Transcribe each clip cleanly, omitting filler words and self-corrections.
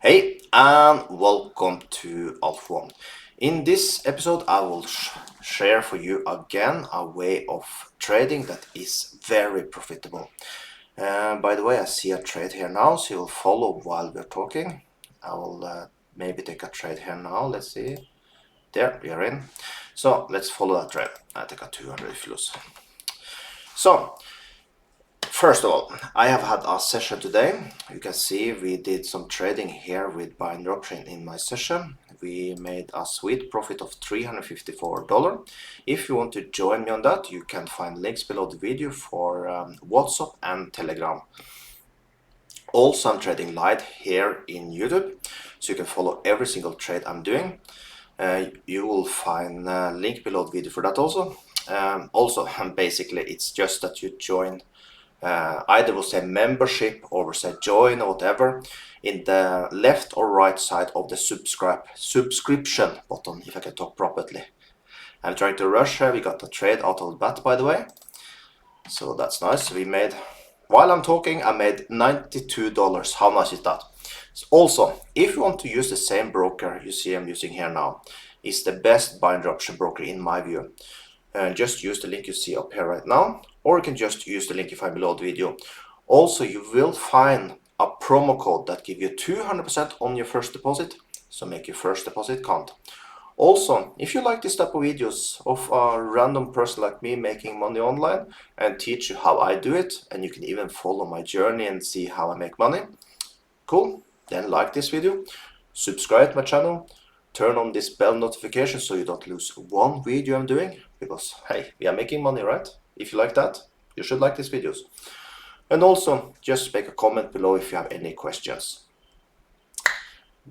Hey, and welcome to Alt1. In this episode, I will share for you again a way of trading that is very profitable. By the way, I see a trade here now, so you'll follow while we're talking. I will maybe take a trade here now. Let's see. There, we are in. So let's follow that trade. I take a 200 if you lose. So, first of all, I have had a session today. You can see we did some trading here with binary option in my session. We made a sweet profit of $354. If you want to join me on that, you can find links below the video for WhatsApp and Telegram. Also, I'm trading live here in YouTube, so you can follow every single trade I'm doing. You will find a link below the video for that also. Basically, it's just that you join either we'll say membership or we'll say join or whatever in the left or right side of the subscription button, if I can talk properly. I'm trying to rush here. We got the trade out of the bat, by the way, so that's nice. We made, while I'm talking, I made $92. How much is that? Also, if you want to use the same broker you see I'm using here now, it's the best binary option broker in my view. Just use the link you see up here right now, or you can just use the link you find below the video. Also, you will find a promo code that gives you 200% on your first deposit, so make your first deposit count. Also, if you like this type of videos of a random person like me making money online and teach you how I do it, and you can even follow my journey and see how I make money, cool, then like this video, subscribe to my channel, turn on this bell notification so you don't lose one video I'm doing, because hey, we are making money, right? If you like that, you should like these videos. And also, just make a comment below if you have any questions.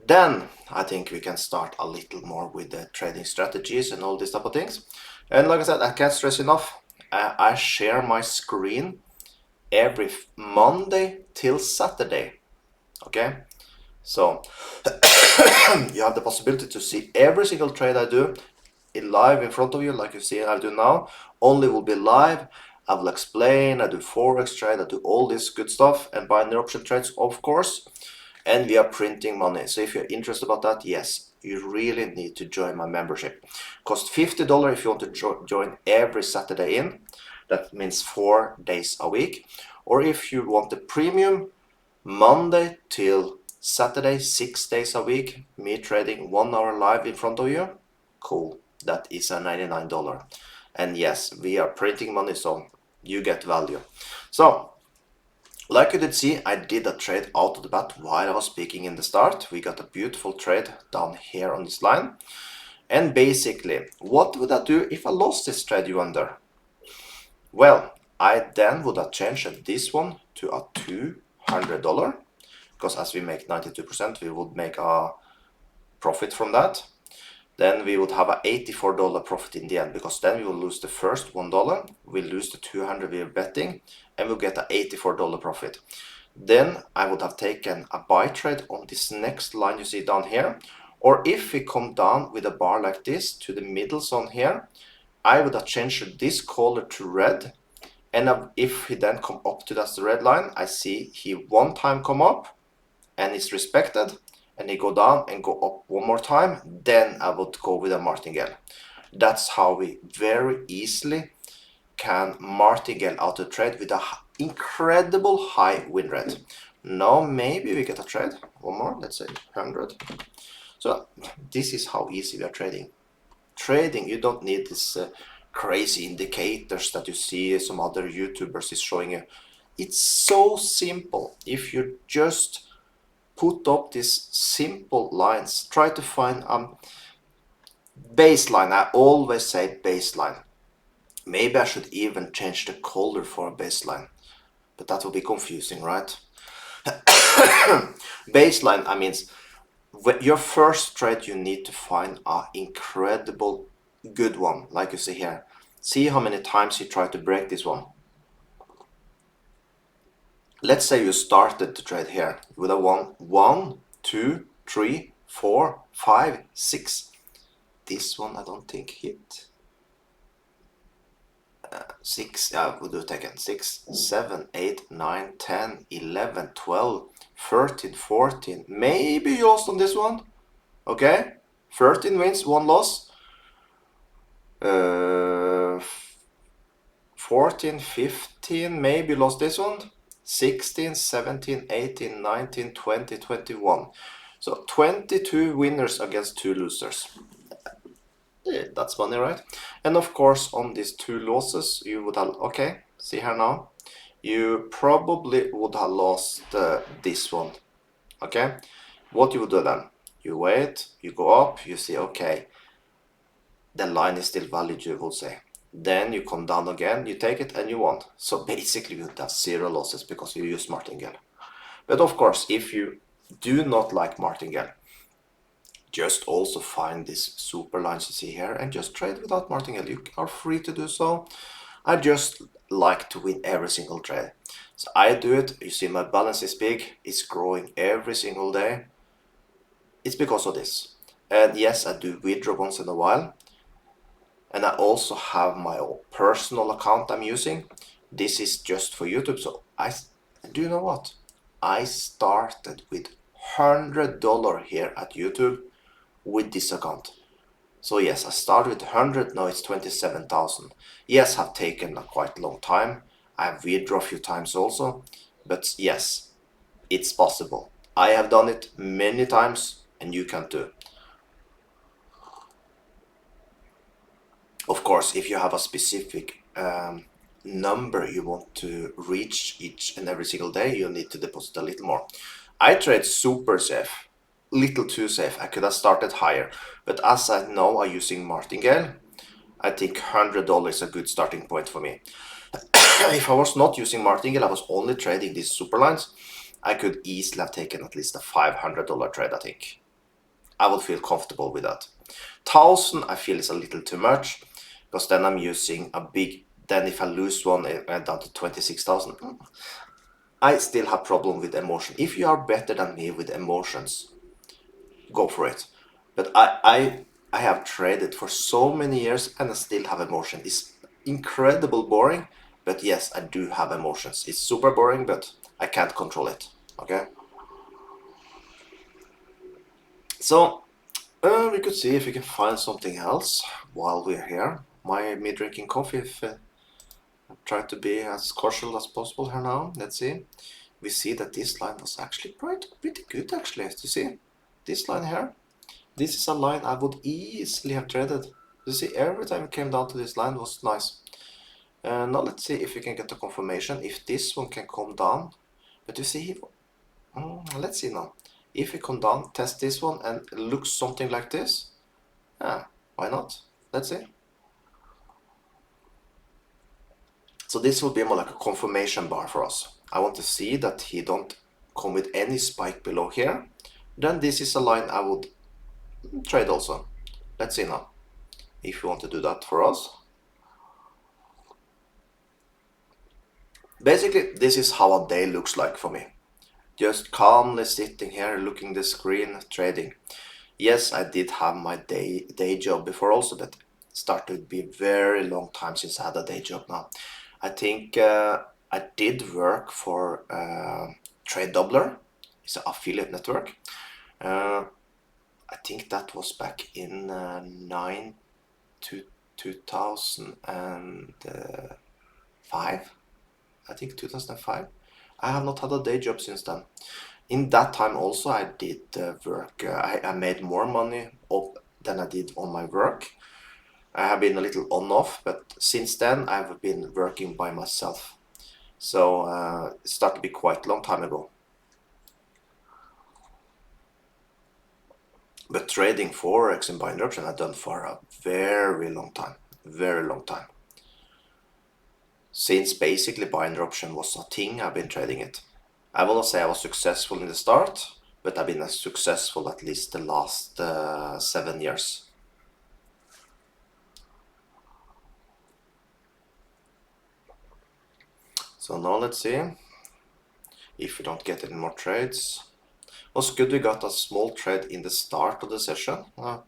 Then I think we can start a little more with the trading strategies and all these type of things. And like I said, I can't stress enough, I share my screen every Monday till Saturday. Okay, so you have the possibility to see every single trade I do live in front of you, like you see I do now. Only will be live. I will explain, I do forex trade, I do all this good stuff, and binary option trades, of course. And we are printing money. So if you're interested about that, yes, you really need to join my membership. Cost $50 if you want to join every Saturday in. That means 4 days a week. Or if you want the premium, Monday till Saturday, 6 days a week, me trading 1 hour live in front of you, cool, that is a $99. And yes, we are printing money, so you get value. So, like you did see, I did a trade out of the bat while I was speaking in the start. We got a beautiful trade down here on this line. And basically, what would I do if I lost this trade, you wonder? Well, I then would have changed this one to a $200, because as we make 92%, we would make a profit from that. Then we would have a $84 profit in the end, because then we will lose the first $1, we'll lose the 200 we are betting, and we'll get a $84 profit. Then I would have taken a buy trade on this next line you see down here, or if we come down with a bar like this to the middle zone here, I would have changed this color to red, and if he then come up to that red line, I see he one time come up and it's respected, and he go down and go up one more time, then I would go with a martingale. That's how we very easily can martingale out a trade with an incredible high win rate. Now maybe we get a trade, one more, let's say 100. So this is how easy we are trading. Trading, you don't need this crazy indicators that you see some other YouTubers is showing you. It's so simple. If you just put up these simple lines, try to find a baseline. I always say baseline. Maybe I should even change the color for a baseline, but that will be confusing, right? Baseline, I mean, your first trade, you need to find an incredible good one, like you see here. See how many times you try to break this one. Let's say you started to trade here with a 1, 2, 3, 4, 5, 6. This one I don't think hit. 6, we'll do it again. 6, 7, 8, 9, 10, 11, 12, 13, 14. Maybe you lost on this one. Okay, 13 wins, 1 loss. 14, 15, maybe lost this one. 16, 17, 18, 19, 20, 21. So 22 winners against 2 losers. That's funny, right? And of course, on these 2 losses, you would have, okay, see here now, you probably would have lost this one. Okay, what you would do then? You wait, you go up, you see, okay, the line is still valid, you would say. Then you come down again, you take it and you won. So basically you would have 0 losses because you use martingale. But of course, if you do not like martingale, just also find these super lines you see here and just trade without martingale. You are free to do so. I just like to win every single trade. So I do it. You see my balance is big. It's growing every single day. It's because of this. And yes, I do withdraw once in a while. And I also have my own personal account I'm using. This is just for YouTube. So do you know what? I started with $100 here at YouTube with this account. So yes, I started with 100, now it's 27,000. Yes, have taken a quite long time. I've withdrawn a few times also, but yes, it's possible. I have done it many times and you can too. Of course, if you have a specific number you want to reach each and every single day, you need to deposit a little more. I trade super safe, little too safe. I could have started higher, but as I know I'm using martingale, I think $100 is a good starting point for me. If I was not using martingale, I was only trading these super lines, I could easily have taken at least a $500 trade, I think. I would feel comfortable with that. 1,000 I feel is a little too much, because then I'm using a big, then if I lose one, it went down to 26,000. I still have problem with emotion. If you are better than me with emotions, go for it. But I have traded for so many years and I still have emotion. It's incredible boring, but yes, I do have emotions. It's super boring, but I can't control it. Okay. So we could see if we can find something else while we're here. Me drinking coffee. If try to be as casual as possible here now. Let's see. We see that this line was actually pretty good actually. You see this line here. This is a line I would easily have traded. You see, every time it came down to this line was nice. Now let's see if we can get a confirmation if this one can come down. But you see, let's see now. If we come down, test this one and it looks something like this. Why not? Let's see. So this will be more like a confirmation bar for us. I want to see that he don't come with any spike below here. Then this is a line I would trade also. Let's see now if you want to do that for us. Basically, this is how a day looks like for me. Just calmly sitting here, looking the screen, trading. Yes, I did have my day job before also, but it started to be very long time since I had a day job now. I think I did work for Trade Doubler. It's an affiliate network. I think that was back in 2005. I think 2005. I have not had a day job since then. In that time also I did work. I made more money than I did on my work. I have been a little on-off, but since then I've been working by myself. So it started to be quite a long time ago. But trading Forex and buying option I've done for a very long time. Very long time. Since basically buying option was a thing, I've been trading it. I will not say I was successful in the start, but I've been successful at least the last 7 years. So now let's see if we don't get any more trades. Was good we got a small trade in the start of the session. While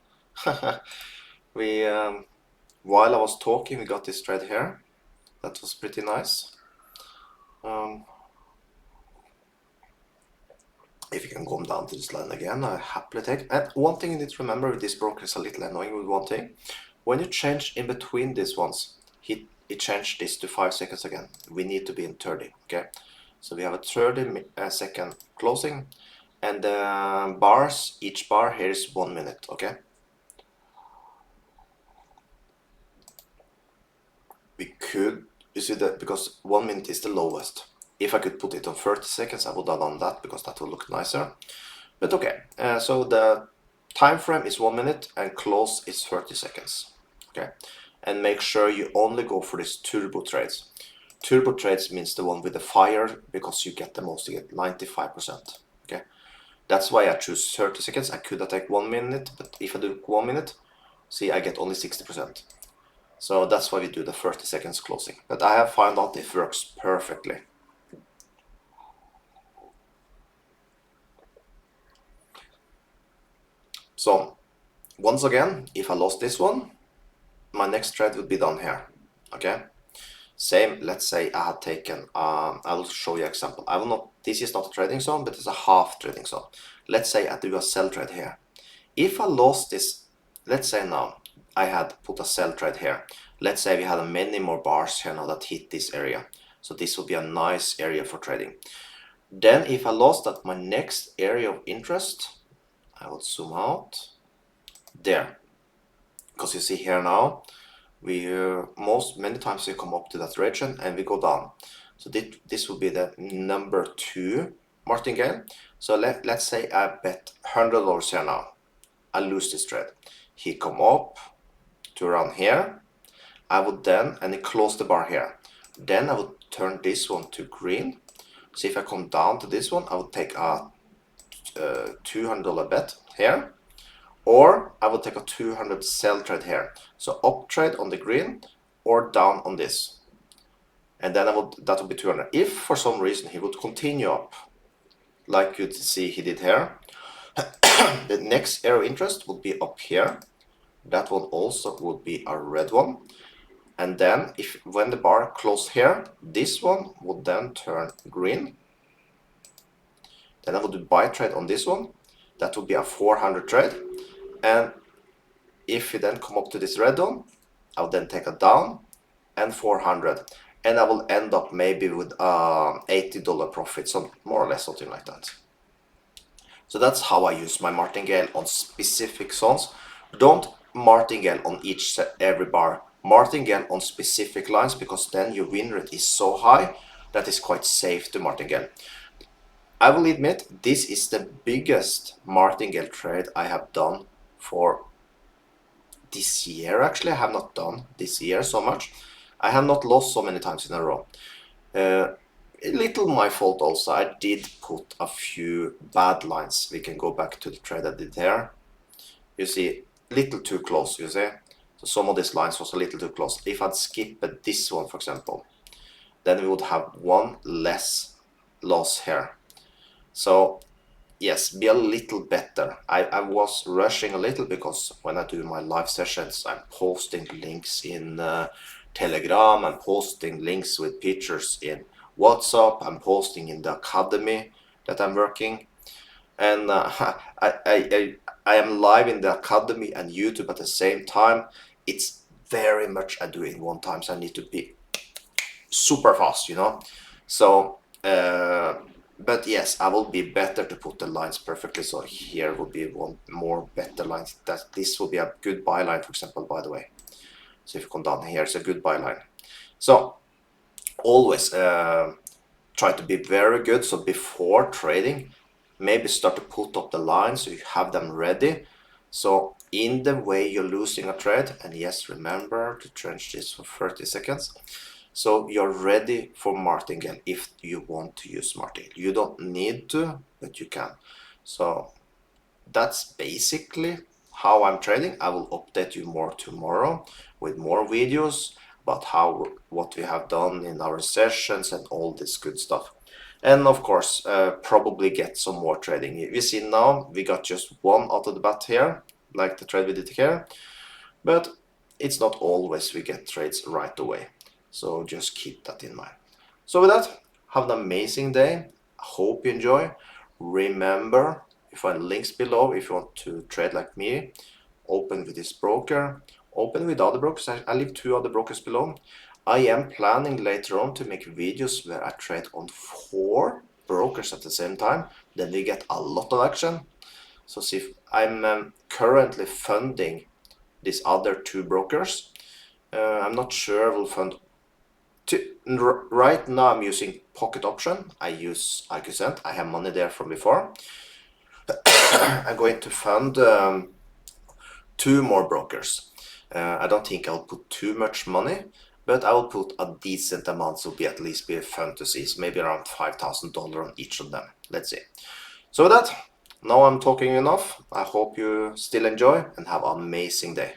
I was talking, we got this trade here. That was pretty nice. If you can come down to this line again, I happily take. And one thing you need to remember with this broker is a little annoying with one thing. When you change in between these ones, it changed this to 5 seconds again. We need to be in 30, okay? So we have a 30-second closing, and the bars, each bar here is 1 minute, okay? We could, you see that, because 1 minute is the lowest. If I could put it on 30 seconds, I would have done that because that would look nicer. But okay, so the time frame is 1 minute and close is 30 seconds. Okay, and make sure you only go for these turbo trades. Turbo trades means the one with the fire because you get the most, you get 95%. Okay, that's why I choose 30 seconds. I could have taken 1 minute, but if I do 1 minute, see, I get only 60%. So that's why we do the 30 seconds closing. But I have found out it works perfectly. So once again, if I lost this one, my next trade would be done here. Okay, same. Let's say I had taken, I will show you example. I will not, this is not a trading zone, but it's a half trading zone. Let's say I do a sell trade here. If I lost this, let's say now I had put a sell trade here. Let's say we had many more bars here now that hit this area. So this would be a nice area for trading. Then if I lost at my next area of interest, I will zoom out there, because you see here now we many times we come up to that region and we go down. So this will be the number 2 martingale. So let's say I bet $100 here now. I lose this trade. He come up to around here. I would then, and he close the bar here. Then I would turn this one to green. So if I come down to this one, I would take a $200 bet here, or I would take a 200 sell trade here. So up trade on the green or down on this, and then that would be 200. If for some reason he would continue up, like you see he did here, the next area of interest would be up here. That one also would be a red one. And then when the bar closed here, this one would then turn green. Then I would do buy trade on this one. That would be a 400 trade. And if you then come up to this red one, I'll then take a down and 400. And I will end up maybe with $80 profit, so more or less something like that. So that's how I use my martingale on specific zones. Don't martingale on every bar. Martingale on specific lines, because then your win rate is so high that it's quite safe to martingale. I will admit this is the biggest martingale trade I have done for this year. Actually, I have not done this year so much. I have not lost so many times in a row. A little my fault also. I did put a few bad lines. We can go back to the trade I did here. You see, little too close, you see. So some of these lines was a little too close. If I'd skipped this one, for example, then we would have one less loss here. So yes, be a little better. I was rushing a little because when I do my live sessions, I'm posting links in Telegram, I'm posting links with pictures in WhatsApp, I'm posting in the academy that I'm working. And I am live in the academy and YouTube at the same time. It's very much I do it in one time, so I need to be super fast, you know. So but yes, I will be better to put the lines perfectly. So here will be one more better lines. That this will be a good buy line, for example, by the way. So if you come down here, it's a good buy line. So always try to be very good. So before trading, maybe start to put up the lines so you have them ready. So in the way you're losing a trade, and yes, remember to change this for 30 seconds. So you're ready for martingale if you want to use martingale. You don't need to, but you can. So that's basically how I'm trading. I will update you more tomorrow with more videos about what we have done in our sessions and all this good stuff. And of course, probably get some more trading. You see now we got just one out of the bat here, like the trade we did here, but it's not always we get trades right away. So just keep that in mind. So with that, have an amazing day. I hope you enjoy. Remember, you find links below if you want to trade like me. Open with this broker, open with other brokers. I leave 2 other brokers below. I am planning later on to make videos where I trade on 4 brokers at the same time. Then we get a lot of action. So see, if I'm currently funding these other 2 brokers. I'm not sure I will fund right now. I'm using Pocket Option. I use IQCent. I have money there from before. I'm going to fund 2 more brokers. I don't think I'll put too much money, but I will put a decent amount, so at least be fun to see. So maybe around $5,000 on each of them. Let's see. So with that, now I'm talking enough. I hope you still enjoy and have an amazing day.